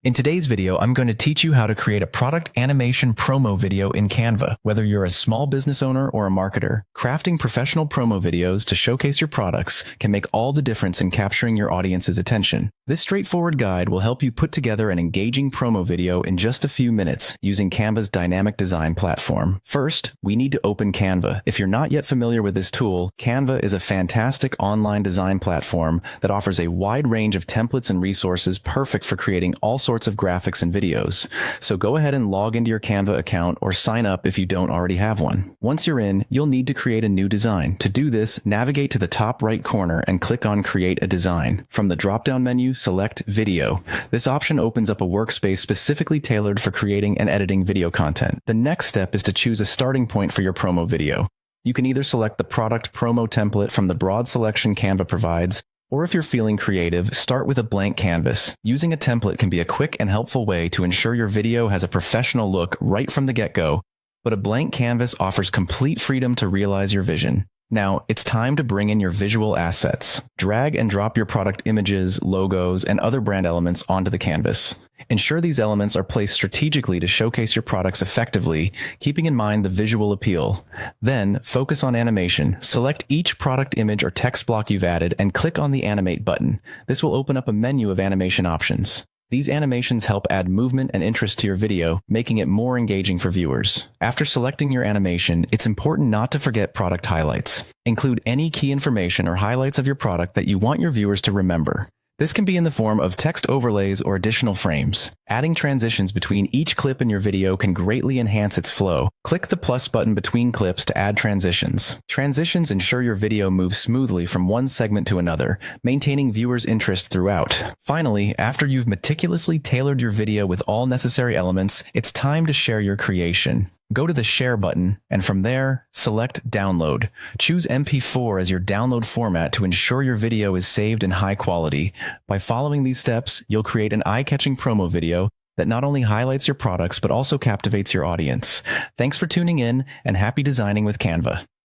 In today's video, I'm going to teach you how to create a product animation promo video in Canva. Whether you're a small business owner or a marketer, crafting professional promo videos to showcase your products can make all the difference in capturing your audience's attention. This straightforward guide will help you put together an engaging promo video in just a few minutes using Canva's dynamic design platform. First, we need to open Canva. If you're not yet familiar with this tool, Canva is a fantastic online design platform that offers a wide range of templates and resources perfect for creating all sorts of graphics and videos. So go ahead and log into your Canva account or sign up if you don't already have one. Once you're in, you'll need to create a new design. To do this, navigate to the top right corner and click on Create a Design. From the drop-down menu, select Video. This option opens up a workspace specifically tailored for creating and editing video content. The next step is to choose a starting point for your promo video. You can either select the product promo template from the broad selection Canva provides, or if you're feeling creative, start with a blank canvas. Using a template can be a quick and helpful way to ensure your video has a professional look right from the get-go, but a blank canvas offers complete freedom to realize your vision. Now, it's time to bring in your visual assets. Drag and drop your product images, logos, and other brand elements onto the canvas. Ensure these elements are placed strategically to showcase your products effectively, keeping in mind the visual appeal. Then, focus on animation. Select each product image or text block you've added and click on the Animate button. This will open up a menu of animation options. These animations help add movement and interest to your video, making it more engaging for viewers. After selecting your animation, it's important not to forget product highlights. Include any key information or highlights of your product that you want your viewers to remember. This can be in the form of text overlays or additional frames. Adding transitions between each clip in your video can greatly enhance its flow. Click the plus button between clips to add transitions. Transitions ensure your video moves smoothly from one segment to another, maintaining viewers' interest throughout. Finally, after you've meticulously tailored your video with all necessary elements, it's time to share your creation. Go to the Share button, and from there, select Download. Choose MP4 as your download format to ensure your video is saved in high quality. By following these steps, you'll create an eye-catching promo video that not only highlights your products but also captivates your audience. Thanks for tuning in, and happy designing with Canva.